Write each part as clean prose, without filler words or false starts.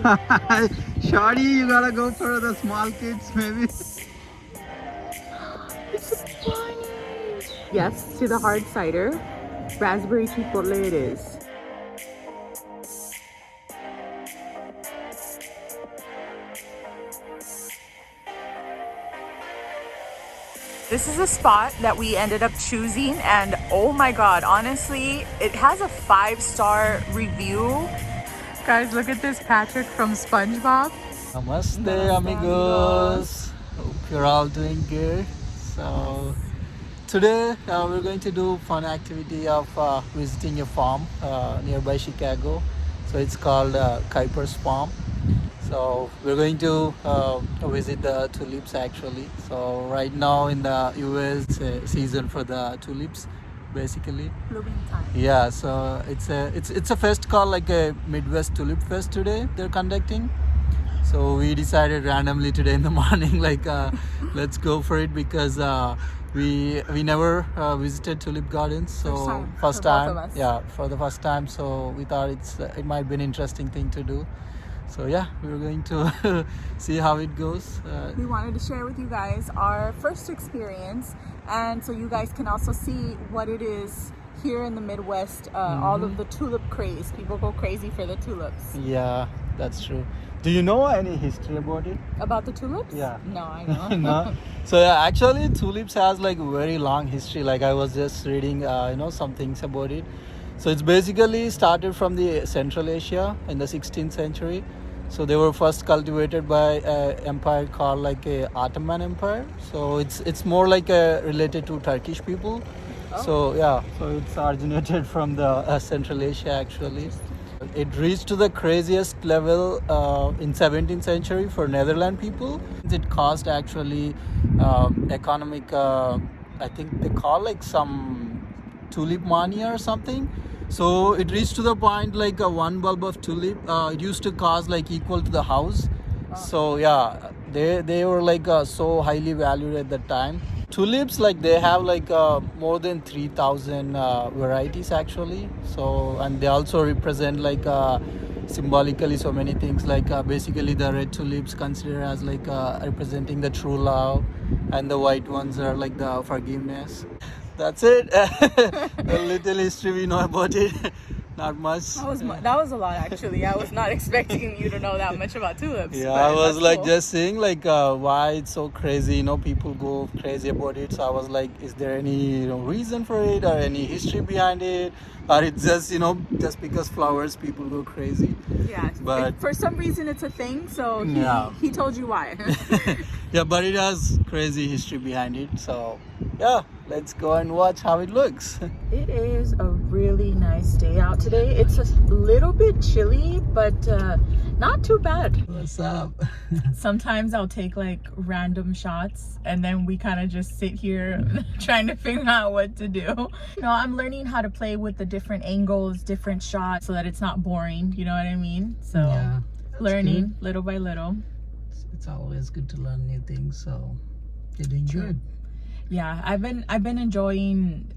Shorty, you gotta go for the small kids, maybe. It's a bunny. Yes to the hard cider. Raspberry chipotle it is. This is a spot that we ended up choosing, and oh my god, honestly, it has a 5-star review. Guys, look at this Patrick from SpongeBob. Namaste, Namaste, amigos. Hope you're all doing good. So today we're going to do fun activity of visiting a farm nearby Chicago. So it's called Kuipers Farm. So we're going to visit the tulips actually. So right now in the US season for the tulips, basically. Blooming time. Yeah. So it's a fest called like a Midwest Tulip Fest today. They're conducting. So we decided randomly today in the morning, like let's go for it because we never visited tulip gardens. So first time, yeah, for the first time. So we thought it might be an interesting thing to do. So yeah, we're going to see how it goes. We wanted to share with you guys our first experience, and so you guys can also see what it is here in the Midwest. All of the tulip craze. People go crazy for the tulips. Yeah, that's true. Do you know any history about it? About the tulips? Yeah. No, I know. No. So yeah, actually tulips has like a very long history. Like I was just reading some things about it. So it's basically started from the Central Asia in the 16th century. So they were first cultivated by an empire called like a Ottoman Empire. So it's more like related to Turkish people. Oh. So yeah, so it's originated from the Central Asia actually. It reached to the craziest level in 17th century for Netherlands people. It caused actually economic, I think they call like some tulip mania or something. So it reached to the point like one bulb of tulip, it used to cost like equal to the house. So yeah, they were like so highly valued at that time. Tulips, like they have like more than 3,000 varieties actually. So and they also represent like symbolically so many things, like basically the red tulips considered as like representing the true love, and the white ones are like the forgiveness. That's it. A little history we know about it. Not much. That was a lot actually. I was not expecting you to know that much about tulips. Yeah, I was like cool. Just saying like why it's so crazy. People go crazy about it. So I was like, is there any reason for it or any history behind it, or it's just just because flowers people go crazy? Yeah, but for some reason it's a thing. So he told you why. Yeah, but it has crazy history behind it. So yeah, let's go and watch how it looks. It is a really nice day out today. It's a little bit chilly, but not too bad. What's up? Sometimes I'll take like random shots and then we kind of just sit here trying to figure out what to do. I'm learning how to play with the different angles, different shots, so that it's not boring. You know what I mean? So yeah, learning good. Little by little. It's always good to learn new things. So you're doing good. Yeah, I've been enjoying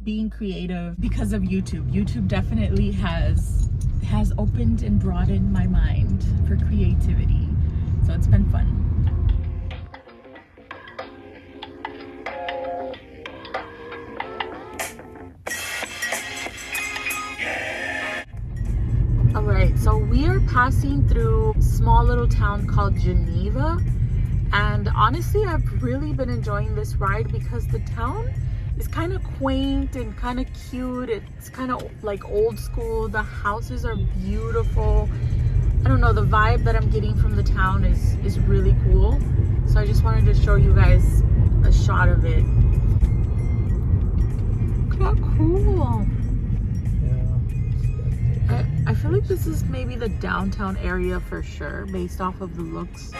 being creative because of YouTube. YouTube definitely has opened and broadened my mind for creativity. So it's been fun. All right, so we are passing through a small little town called Geneva. And honestly, I've really been enjoying this ride because the town is kind of quaint and kind of cute. It's kind of like old school. The houses are beautiful. I don't know, the vibe that I'm getting from the town is really cool. So I just wanted to show you guys a shot of it. Look how cool. Yeah. I feel like this is maybe the downtown area for sure, based off of the looks.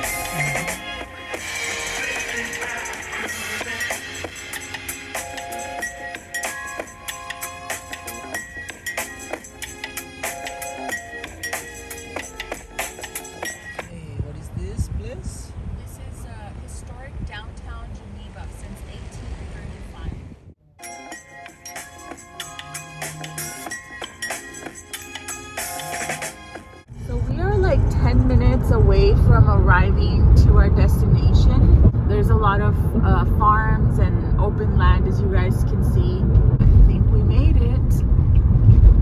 away from arriving to our destination. There's a lot of farms and open land, as you guys can see. I think we made it.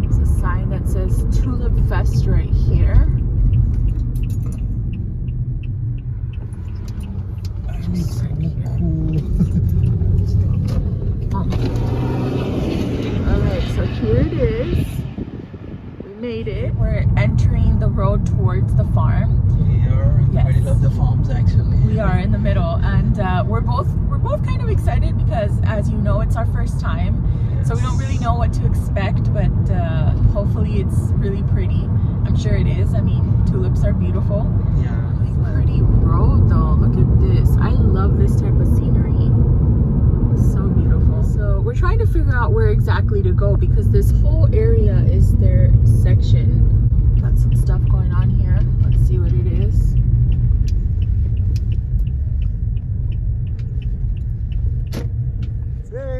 There's a sign that says Tulip Fest right here. It's so cool. Alright, so here it is. We made it. We're entering the road towards the farm. We are in the middle of the farms, actually. We are in the middle, and we're both kind of excited because, as you know, it's our first time. Yes. So we don't really know what to expect, but hopefully it's really pretty. I'm sure it is. I mean, tulips are beautiful. Yeah. Really pretty road though. Look at this. I love this type of scenery. It's so beautiful. So we're trying to figure out where exactly to go because this whole area is their section. Got some stuff going on here. Let's see what it is.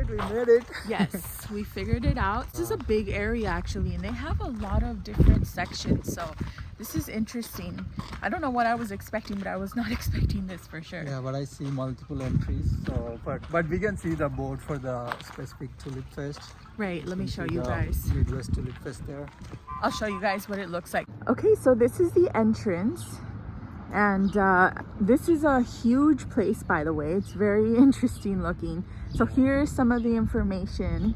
We made it. Yes, we figured it out. This is a big area actually, and they have a lot of different sections. So this is interesting. I don't know what I was expecting, but I was not expecting this for sure. Yeah, but I see multiple entries. So, but we can see the board for the specific Tulip Fest. Right, let me show you The guys. Midwest Tulip Fest there. I'll show you guys what it looks like. Okay, so this is the entrance. And this is a huge place, by the way. It's very interesting looking. So here's some of the information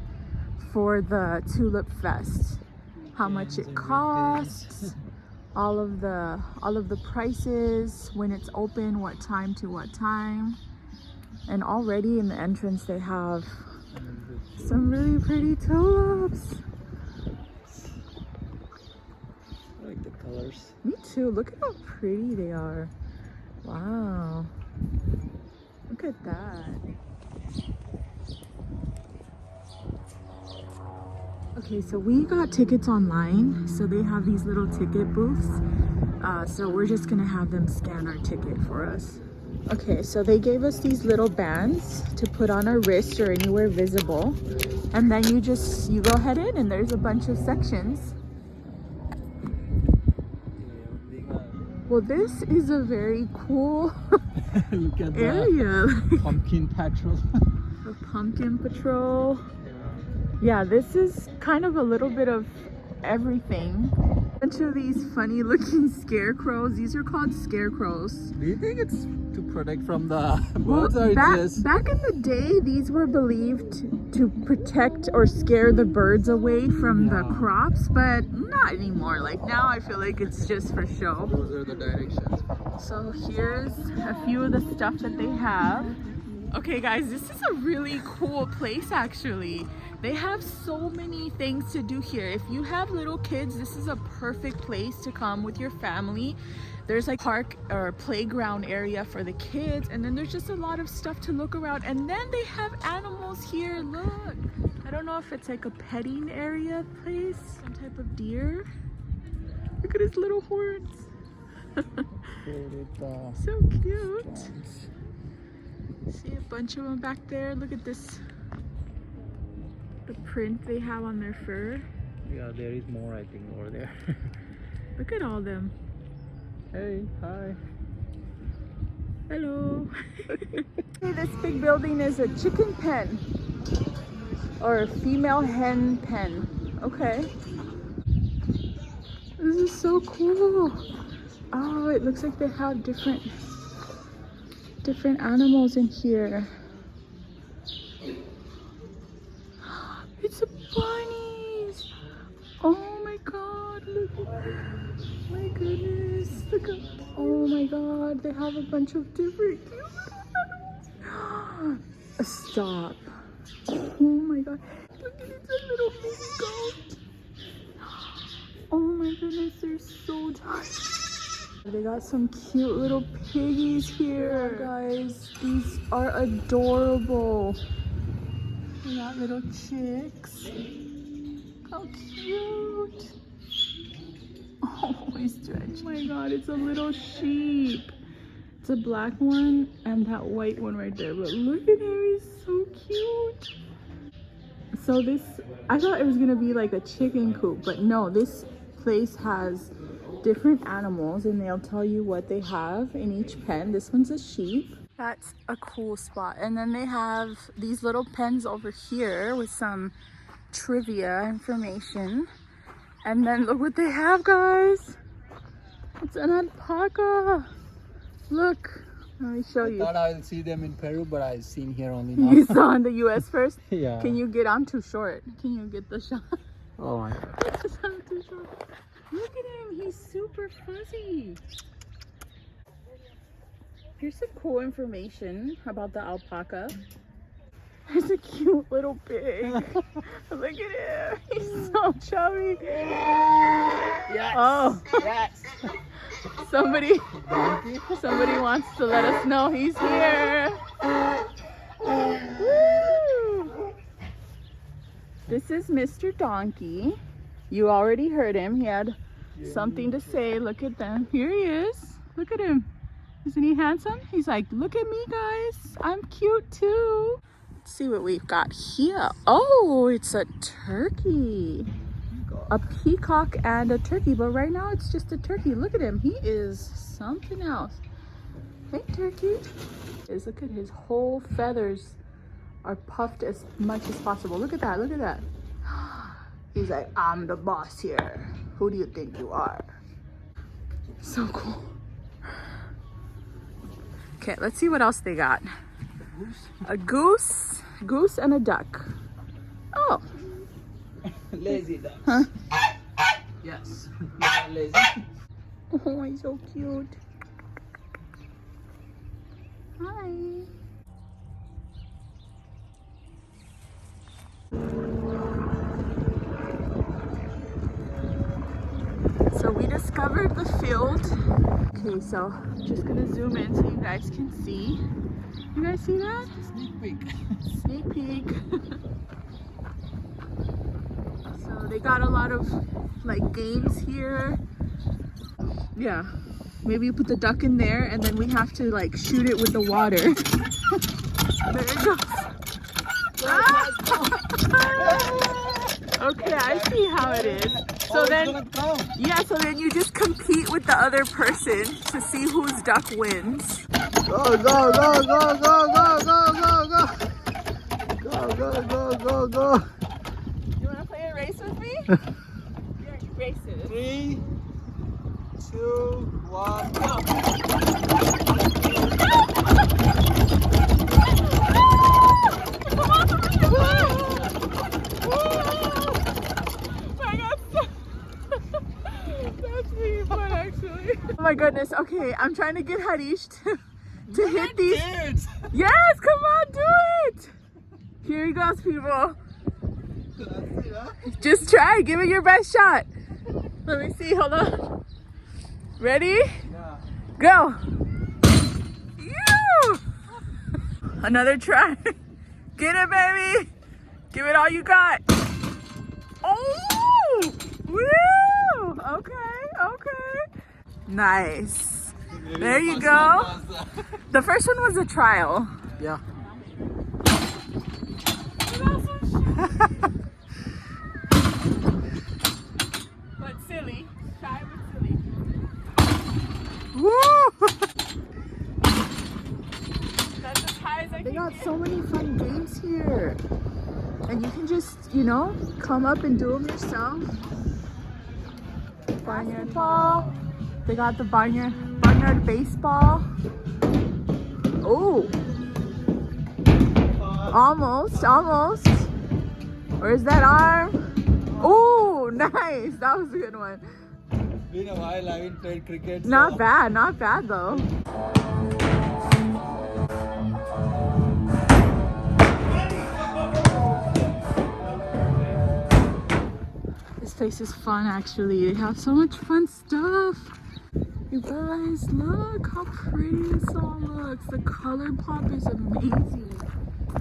for the Tulip Fest. How much it costs, all of the prices, when it's open, what time to what time. And already in the entrance they have some really pretty tulips. I like the colors. Me too. Look at how pretty they are. Wow. Look at that. Okay, so we got tickets online. So they have these little ticket booths. So we're just gonna have them scan our ticket for us. Okay, so they gave us these little bands to put on our wrist or anywhere visible. And then you go ahead in and there's a bunch of sections. Well, this is a very cool Look at area. the pumpkin patrol. A pumpkin patrol. Yeah, this is kind of a little bit of everything. A bunch of these funny looking scarecrows. These are called scarecrows. Do you think it's to protect from the birds or Back in the day, these were believed to protect or scare the birds away from the crops, but not anymore. Like now I feel like it's just for show. Those are the directions. So here's a few of the stuff that they have. Okay guys, this is a really cool place actually. They have so many things to do here. If you have little kids, this is a perfect place to come with your family. There's like park or playground area for the kids, and then there's just a lot of stuff to look around. And then they have animals here. Look, I don't know if it's like a petting area place, some type of deer. Look at his little horns. So cute. See a bunch of them back there. Look at this, the print they have on their fur. Yeah, there is more, I think, over there. Look at all them. Hey, hi. Hello. This big building is a chicken pen or a female hen pen. Okay. This is so cool. Oh, it looks like they have different animals in here. It's a bunnies. Oh my god, look at that. My goodness. Look at, oh my god, they have a bunch of different cute animals. Stop. Oh my god. Look at it, it's a little baby goat. Oh my goodness, they're so tiny. They got some cute little piggies here, guys. These are adorable. They got little chicks. How cute. Oh, he's stretched. Oh my god, it's a little sheep. It's a black one and that white one right there. But look at him, he's so cute. So this, I thought it was gonna be like a chicken coop, but no, this place has different animals and they'll tell you what they have in each pen. This one's a sheep. That's a cool spot. And then they have these little pens over here with some trivia information. And then look what they have, guys. It's an alpaca. Look, let me show you. I thought I will see them in Peru, but I've seen here only now. You saw in the US first? Yeah. Can you get on too short? Can you get the shot? Oh my god. I'm too short. Look at him, he's super fuzzy. Here's some cool information about the alpaca. There's a cute little pig. Look at him, he's so chubby. Yes. Oh, Yes. somebody wants to let us know he's here. Woo! This is Mr. Donkey. You already heard him. He had something to say. Look at them. Here he is. Look at him. Isn't he handsome? He's like, look at me, guys. I'm cute too. Let's see what we've got here. Oh, it's a turkey. A peacock and a turkey, but right now it's just a turkey. Look at him. He is something else. Hey, turkey. Look at his whole feathers are puffed as much as possible. Look at that. Look at that. He's like, I'm the boss here. Who do you think you are? So cool. Okay, let's see what else they got. A goose and a duck. Oh. Lazy ducks. Huh? Yes. Lazy. Oh, he's so cute. Hi. So we discovered the field. Okay, so just gonna zoom in so you guys can see. You guys see that? Sneak peek. Sneak peek. So they got a lot of like games here. Yeah, maybe you put the duck in there and then we have to like shoot it with the water. There it goes. Okay, I see how it is. So then, yeah, so then you just compete with the other person to see whose duck wins. Go, go, go, go, go, go, go, go, go. Go, go, go, go, go. You want to play a race with me? Here, race it. 3, 2, 1, go. Oh my goodness. Okay, I'm trying to get Harish to hit these. Kids. Yes, come on, do it. Here he goes, people. Just try, give it your best shot. Let me see, hold on. Ready? Yeah. Go. You. Another try. Get it, baby. Give it all you got. Oh, woo. Okay, okay. Nice. There you go. The first one was a trial. Yeah. But silly. Shy but silly. Woo! That's as high as I They can got get. so many fun games here. And you can just, you know, come up and do them yourself. Barnyard ball. They got the barnyard baseball. Oh. Almost, almost. Where's that arm? Oh, nice. That was a good one. Been a while I haven't played cricket. Not bad though. This place is fun actually. They have so much fun stuff. You guys, look how pretty this all looks. The color pop is amazing.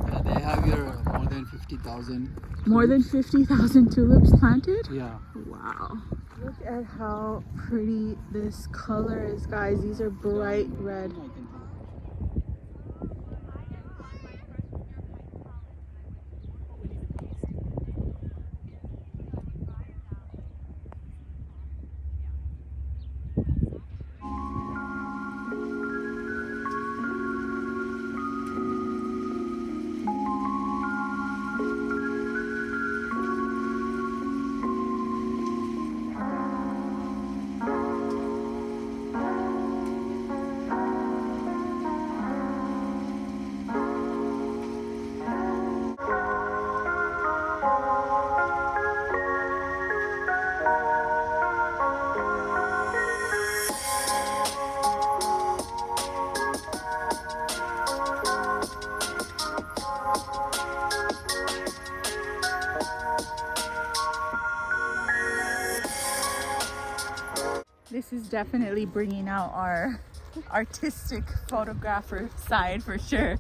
Yeah, they have here more than 50,000. More than 50,000 tulips planted? Yeah. Wow. Look at how pretty this color is, guys. These are bright red. This is definitely bringing out our artistic photographer side for sure.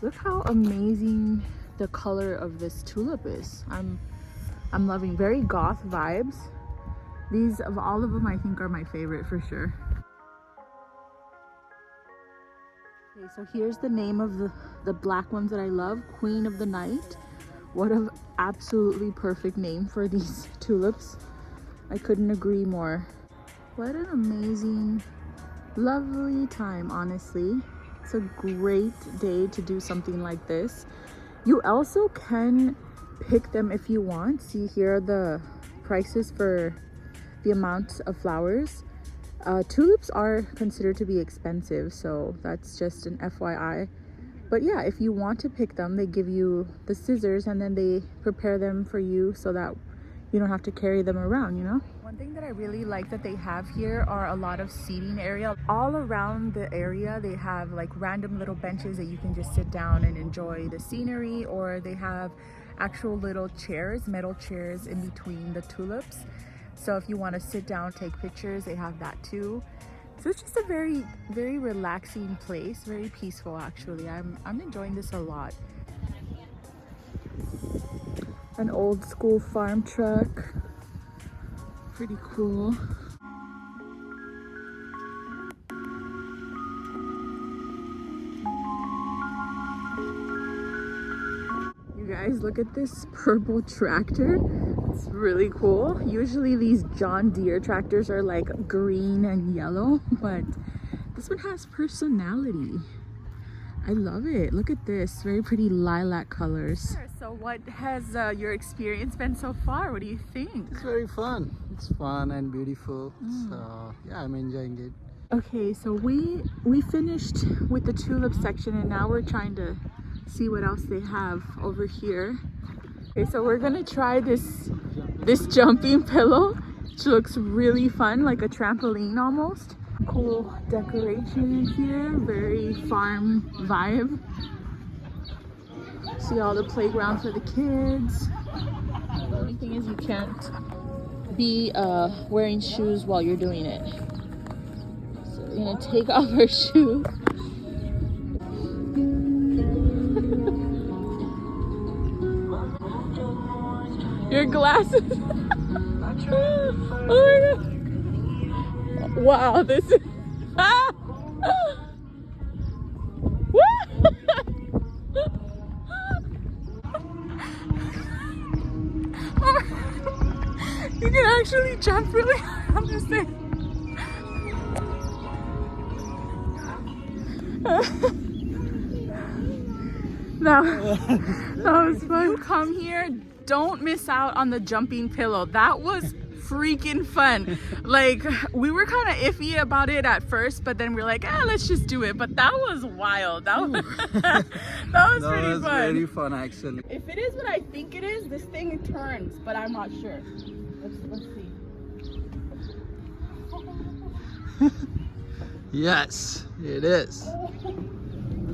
Look how amazing the color of this tulip is. I'm loving very goth vibes. These of all of them I think are my favorite for sure. Okay, so here's the name of the black ones that I love, Queen of the Night. What an absolutely perfect name for these tulips. I couldn't agree more. What an amazing, lovely time, honestly. It's a great day to do something like this. You also can pick them if you want. See, here are the prices for the amount of flowers. Tulips are considered to be expensive, so that's just an FYI. But yeah, if you want to pick them, they give you the scissors and then they prepare them for you so that you don't have to carry them around, you know? One thing that I really like that they have here are a lot of seating area. All around the area, they have like random little benches that you can just sit down and enjoy the scenery, or they have actual little chairs, metal chairs in between the tulips. So if you want to sit down, take pictures, they have that too. So it's just a very, very relaxing place, very peaceful actually. I'm enjoying this a lot. An old school farm truck. Pretty cool. You guys, look at this purple tractor. It's really cool. Usually these John Deere tractors are like green and yellow, but this one has personality. I love it. Look at this, very pretty lilac colors. So what has your experience been so far? What do you think? It's very fun. It's fun and beautiful. So yeah, I'm enjoying it. Okay, so we finished with the tulip section and now we're trying to see what else they have over here. Okay, so we're gonna try this jumping pillow, which looks really fun, like a trampoline almost. Cool decoration in here, very farm vibe. See all the playground for the kids. The only thing is you can't be wearing shoes while you're doing it. So we're gonna take off our shoes. Your glasses. Oh my god. Wow, this is you can actually jump really high. I'm just saying. That was fun. Come here, don't miss out on the jumping pillow. That was freaking fun. Like, we were kind of iffy about it at first, but then we're like, let's just do it. But that was wild. That was, that was pretty fun. Very fun, actually. If it is what I think it is, this thing turns, but I'm not sure. Let's see. Yes, it is.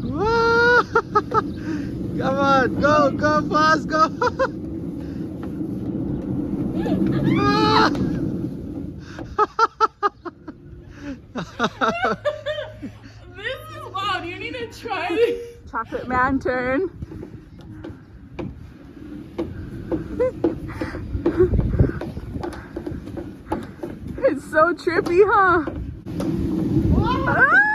Whoa! Come on, go fast, go! This is wild. You need to try it. Chocolate man turn. It's so trippy, huh? Ah!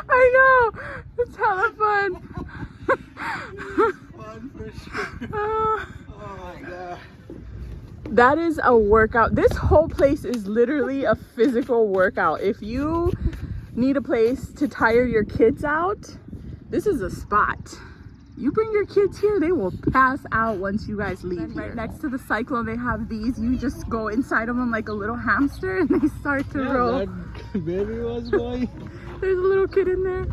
I know. It's hella fun. Fun for sure. Oh my god. That is a workout. This whole place is literally a physical workout. If you need a place to tire your kids out, this is a spot. You bring your kids here, they will pass out once you guys leave. Right next to the cyclone, they have these. You just go inside of them like a little hamster and they start to roll. That baby was going. There's a little kid in there.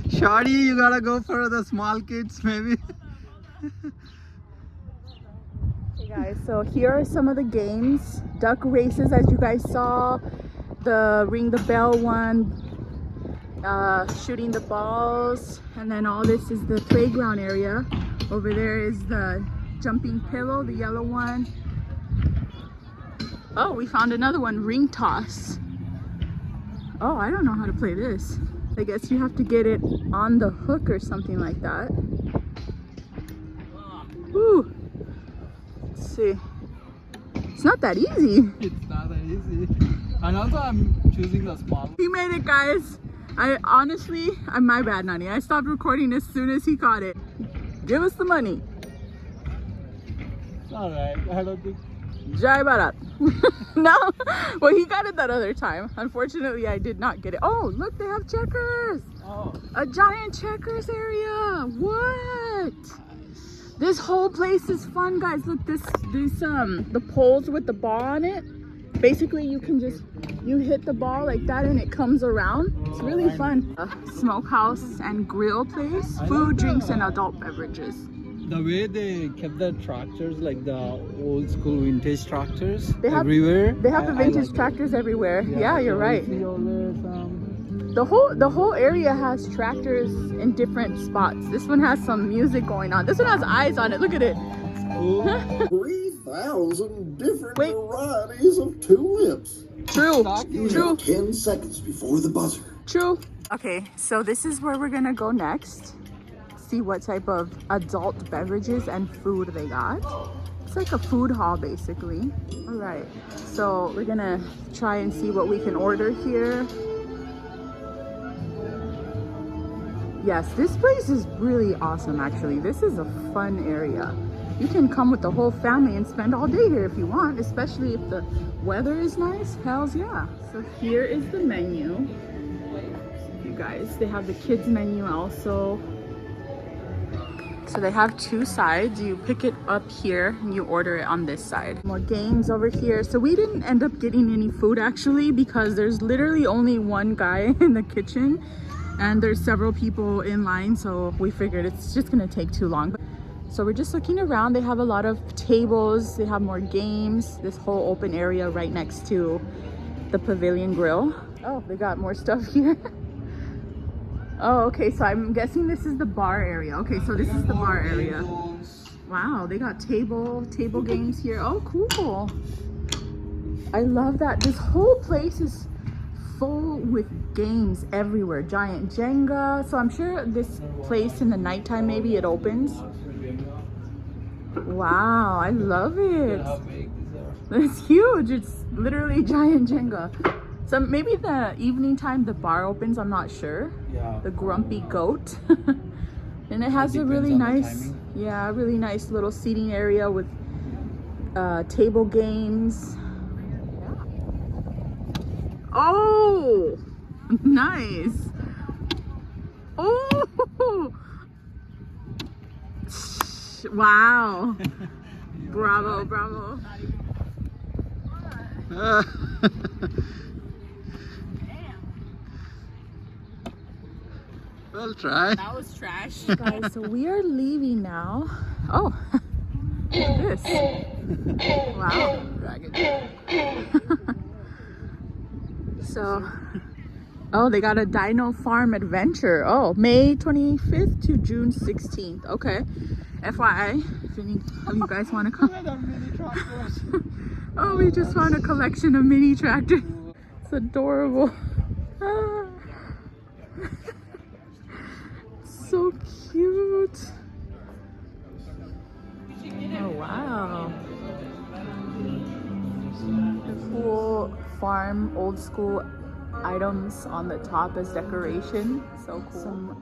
Shorty, you gotta go for the small kids, maybe. Hey guys, so here are some of the games. Duck races, as you guys saw. The ring the bell one. Shooting the balls. And then all this is the playground area. Over there is the jumping pillow, the yellow one. Oh, we found another one, ring toss. Oh, I don't know how to play this. I guess you have to get it on the hook or something like that. Woo. Let's see. It's not that easy. It's not that easy. And also I'm choosing the small. He made it, guys. I'm my bad, Nani. I stopped recording as soon as he caught it. Give us the money. It's alright. I don't think. Jai Bharat. No. Well, he got it that other time. Unfortunately, I did not get it. Oh, look, they have checkers. Oh. A giant checkers area. What? This whole place is fun, guys. Look, the poles with the ball on it. Basically, you hit the ball like that and it comes around. It's really fun. A smokehouse and grill place. Food, drinks, and adult beverages. The way they kept the tractors, like the old school vintage tractors, everywhere. They have I the vintage like tractors everywhere. Yeah, you're right. The whole area has tractors in different spots. This one has some music going on. This one has eyes on it. Look at it. 3,000 different varieties of tulips. True. You have 10 seconds before the buzzer. True. Okay, so this is where we're gonna go next. See what type of adult beverages and food they got. It's like a food hall, basically. All right, so we're gonna try and see what we can order here. Yes, this place is really awesome, actually. This is a fun area. You can come with the whole family and spend all day here if you want, especially if the weather is nice. Hells yeah. So here is the menu. You guys, they have the kids menu also. So they have two sides. You pick it up here and you order it on this side. More games over here. So we didn't end up getting any food actually because there's literally only one guy in the kitchen and there's several people in line, so we figured it's just gonna take too long. So we're just looking around. They have a lot of tables. They have more games. This whole open area right next to the pavilion grill. Oh, they got more stuff here. Oh, okay, so I'm guessing this is the bar area. Okay, so this is the bar area. Wow, they got table games here. Oh, cool. I love that. This whole place is full with games everywhere. Giant Jenga. So I'm sure this place in the nighttime, maybe it opens. Wow, I love it. It's huge. It's literally giant Jenga. So maybe the evening time the bar opens, I'm not sure. Yeah. The Grumpy Goat. And it has a really nice, really nice little seating area with table games. Oh, nice. Oh, Wow. Bravo, bravo. Well, try. That was trash. Guys, so we are leaving now. Oh, look at this. Wow. So, oh, they got a Dino Farm Adventure. Oh, May 25th to June 16th. Okay. FYI, if any of you guys want to come. Oh, we just found a collection of mini tractors. It's adorable. Ah. So cute. Oh, wow. The cool farm, old school items on the top as decoration. So cool. Some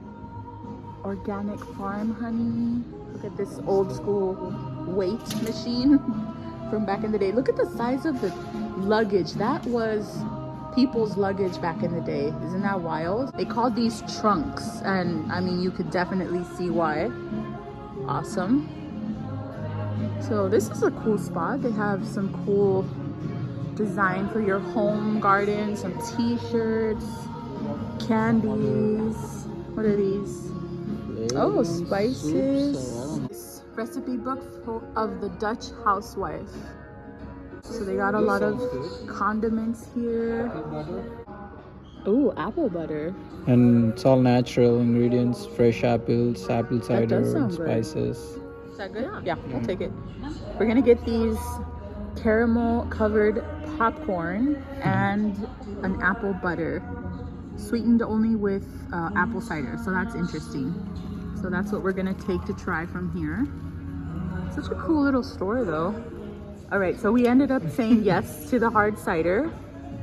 organic farm honey. Look at this old school weight machine from back in the day. Look at the size of the luggage. That was people's luggage back in the day. Isn't that wild? They called these trunks, and I mean, you could definitely see why. Awesome. So this is a cool spot. They have some cool design for your home garden, some t-shirts, candies. What are these? Oh, spices. Recipe book of the Dutch housewife. So they got a lot of condiments here. Oh, apple butter. And it's all natural ingredients, fresh apples, apple That cider, does sound good. spices. Is that good? Yeah, I'll take it. We're gonna get these caramel covered popcorn and an apple butter, sweetened only with apple cider. So that's interesting. So that's what we're gonna take to try from here. Such a cool little store though. All right, so we ended up saying yes to the hard cider.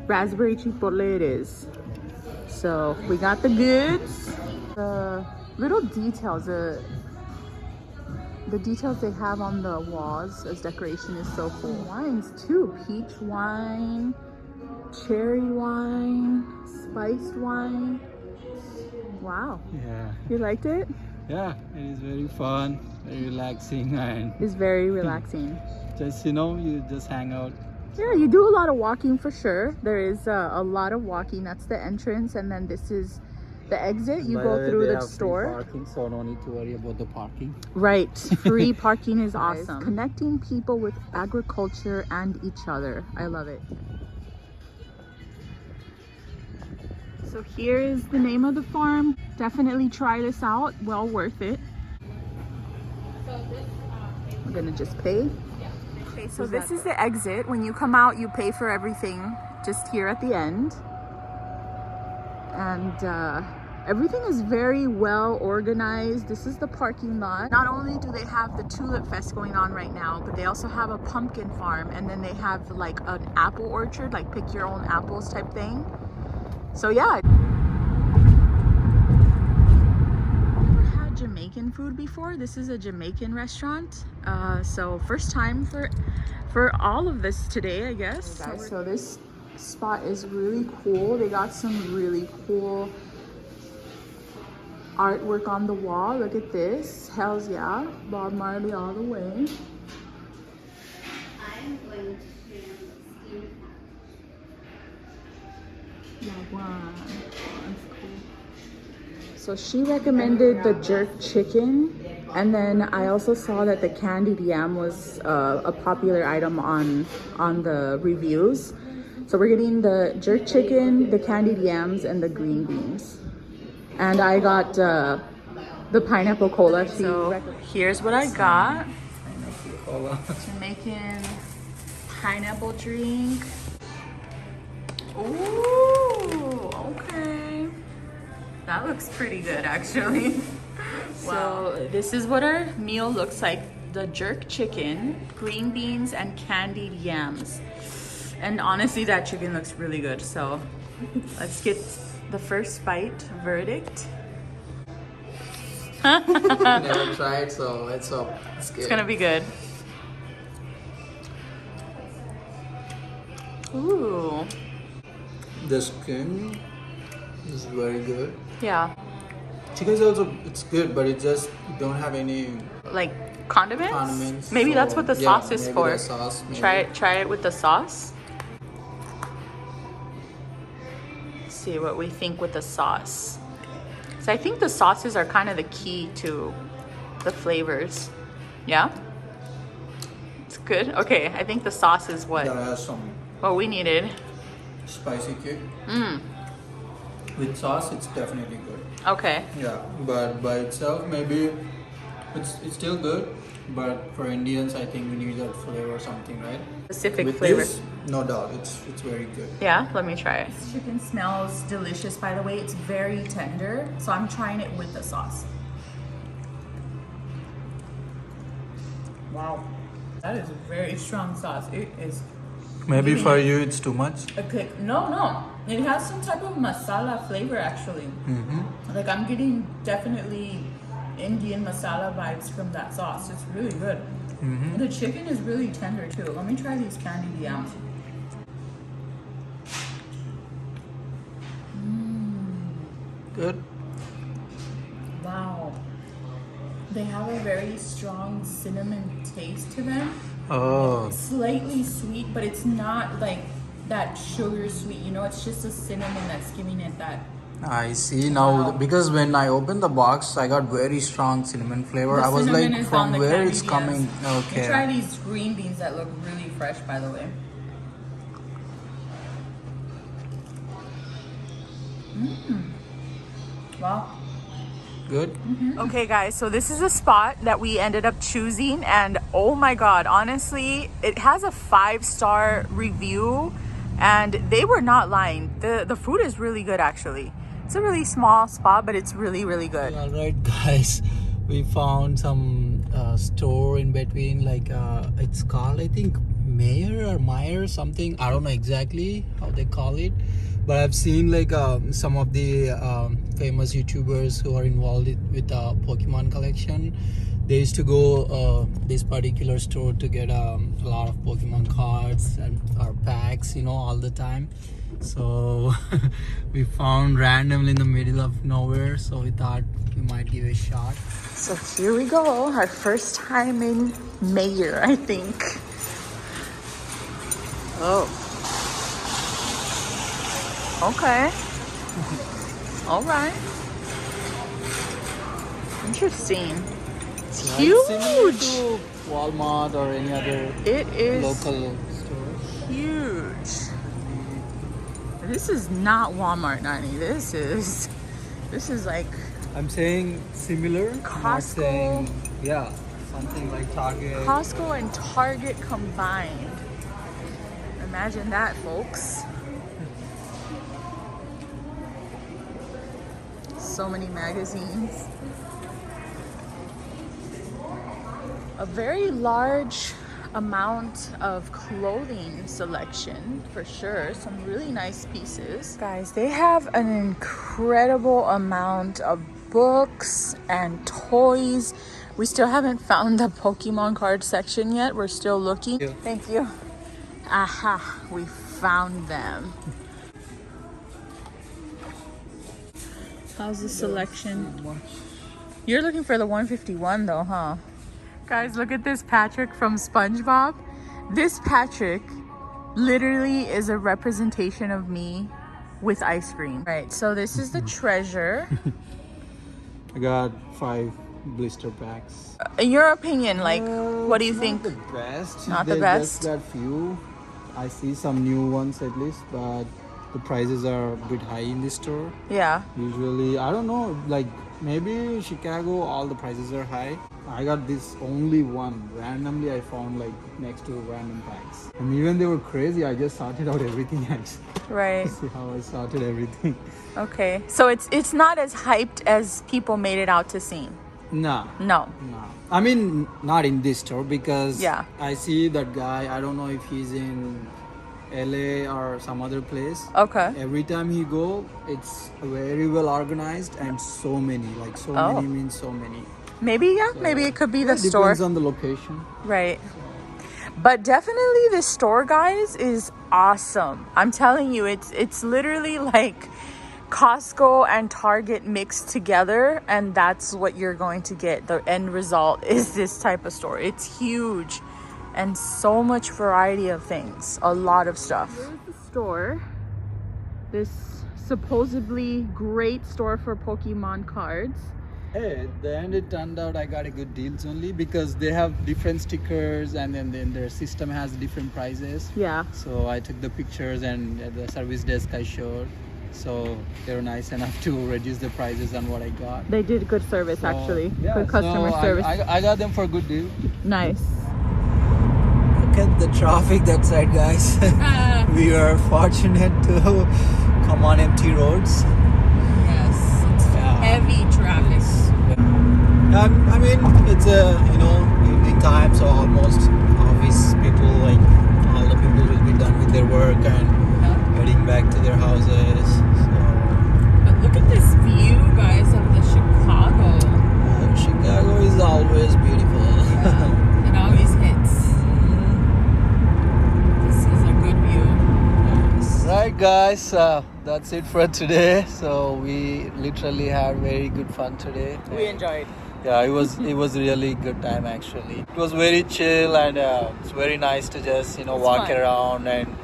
Raspberry chipotle it is. So we got the goods. The little details, the details they have on the walls as decoration is so cool. Wines too, peach wine, cherry wine, spiced wine. Wow. Yeah. You liked it? Yeah, it is very fun, very relaxing, and It's very relaxing. just, you just hang out. Yeah, you do a lot of walking for sure. There is a lot of walking. That's the entrance, and then this is the exit. You By go way, through they the have free store. parking, so no need to worry about the parking. Right. Free parking is awesome. Connecting people with agriculture and each other. I love it. So here is the name of the farm. Definitely try this out. Well worth it. We're gonna just pay. Okay, so this is the exit. When you come out, you pay for everything just here at the end. And everything is very well organized. This is the parking lot. Not only do they have the Tulip Fest going on right now, but they also have a pumpkin farm, and then they have like an apple orchard, like pick your own apples type thing. So yeah. Never had Jamaican food before. This is a Jamaican restaurant. So first time for all of this today, I guess. Hey guys, so this spot is really cool. They got some really cool artwork on the wall. Look at this. Hells yeah. Bob Marley all the way. I'm going to steam So she recommended the jerk chicken, and then I also saw that the candied yam was a popular item on the reviews. So we're getting the jerk chicken, the candied yams, and the green beans. And I got the pineapple cola. So here's what I got. Jamaican pineapple drink. Ooh, okay. That looks pretty good actually. Wow. So this is what our meal looks like. The jerk chicken, green beans, and candied yams. And honestly, that chicken looks really good. So let's get the first bite verdict. Never tried, so let's hope it's good. It's gonna be good. Ooh. The skin is very good. Yeah. chicken is also it's good, but it just don't have any Like condiments? condiments. Maybe so, that's what the yeah, sauce is maybe for. the sauce, maybe. Try it with the sauce. See what we think with the sauce. So I think the sauces are kind of the key to the flavors. Yeah? It's good. Okay, I think the sauce is what has some we needed. spicy kick. With sauce, it's definitely good. Okay. Yeah, but by itself, maybe it's still good. But for Indians, I think we need that flavor or something, right? Specific With flavor. this, no doubt, it's very good. Yeah, let me try it. This chicken smells delicious, by the way. It's very tender, so I'm trying it with the sauce. Wow, that is a very strong sauce. It is Maybe for you, it's too much. a kick. No, it has some type of masala flavor actually. Like I'm getting definitely Indian masala vibes from that sauce. It's really good. The chicken is really tender too. Let me try these candied yams. Good. Wow. They have a very strong cinnamon taste to them. Oh, Slightly sweet, but it's not like that sugar sweet, you know, it's just a cinnamon that's giving it that. I see now. Because when I opened the box, I got very strong cinnamon flavor. The I was cinnamon like, is on from the where candied it's coming? yams. Okay. Try these green beans that look really fresh, by the way. Wow. Good. Okay guys, so this is a spot that we ended up choosing, and oh my god, honestly, it has a 5-star review and they were not lying. The food is really good actually. It's a really small spot, but it's really good. All right, guys. We found some store in between. Like it's called, I think, Mayer or Meyer something. I don't know exactly how they call it, but I've seen like some of the famous YouTubers who are involved with the Pokemon collection. They used to go this particular store to get a lot of Pokemon cards and or packs, you know, all the time. So we found randomly in the middle of nowhere, so we thought we might give it a shot. So here we go, our first time in Mayer, I think. Oh. Okay. All right. Interesting. It's Right? Similar huge. to Walmart or any other It is local store. huge. This is not Walmart, Nani. This is like I'm saying similar. Not Costco. saying, yeah, something like Target. Costco and Target combined. Imagine that, folks. So many magazines. A very large amount of clothing selection for sure. Some really nice pieces. Guys, they have an incredible amount of books and toys. We still haven't found the Pokemon card section yet. We're still looking. Thank you. Aha, we found them. How's the selection? You're looking for the 151 though, huh? Guys, look at this Patrick from SpongeBob. This Patrick literally is a representation of me with ice cream. Right, so this is the treasure. I got 5 blister packs. In your opinion, like, what do you It's think? Not the best. Not the There's best? just that few. I see some new ones at least, but the prices are a bit high in this store. Yeah. Usually, I don't know, like maybe Chicago, all the prices are high. I got this only one. Randomly, I found like next to random packs. And even they were crazy, I just sorted out everything actually. Right. See how I sorted everything. Okay. So it's not as hyped as people made it out to seem. No. No. I mean, not in this store because Yeah. I see that guy. I don't know if he's in LA or some other place. Okay. Every time he go, it's very well organized and so many. Like so Oh. many means so many. Maybe, yeah. Maybe it could be the It store. depends on the location. Right. But definitely this store, guys, is awesome. I'm telling you, it's literally like Costco and Target mixed together, and that's what you're going to get. The end result is this type of store. It's huge and so much variety of things, a lot of stuff. Here's the store, this supposedly great store for Pokemon cards. Hey, at the end it turned out I got a good deals only because they have different stickers and then their system has different prices. Yeah. So I took the pictures and at the service desk I showed. So they were nice enough to reduce the prices on what I got. They did good service, actually. Yeah, Good customer so service. I got them for a good deal. Nice. Look at the traffic that side, guys. We are fortunate to come on empty roads. Yes, it's heavy traffic. I mean, it's evening time, so almost office people, like all the people will be done with their work and heading back to their houses. So, But look at this view, guys, of the Chicago. Chicago is always beautiful. Yeah, it always hits. This is a good view. Right, guys, that's it for today. So we literally had very good fun today. We enjoyed. Yeah, it was really good time actually. It was very chill and it's very nice to just walk fun. around and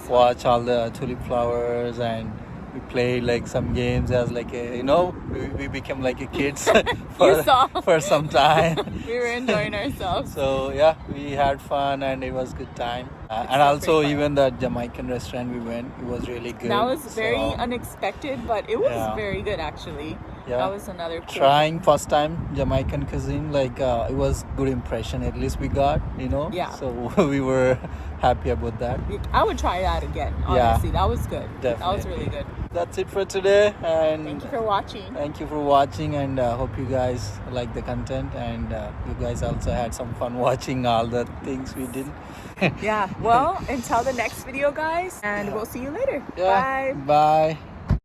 watch all the tulip flowers, and we played like some games as like we became like a kids for some time. We were enjoying ourselves. So yeah, we had fun and it was good time. And also even the Jamaican restaurant we went, it was really good. That was very So, unexpected, but it was Yeah. very good actually. Yeah. That was another cool Trying first time Jamaican cuisine, like it was good impression at least we got, Yeah. So we were happy about that. I would try that again, Yeah. honestly. That was good. That was Definitely. really good. That's it for today, and Thank you for watching. thank you for watching, and hope you guys like the content, and you guys also had some fun watching all the things we did. Yeah. Well, until the next video, guys, and we'll see you later. Yeah. Bye. Bye.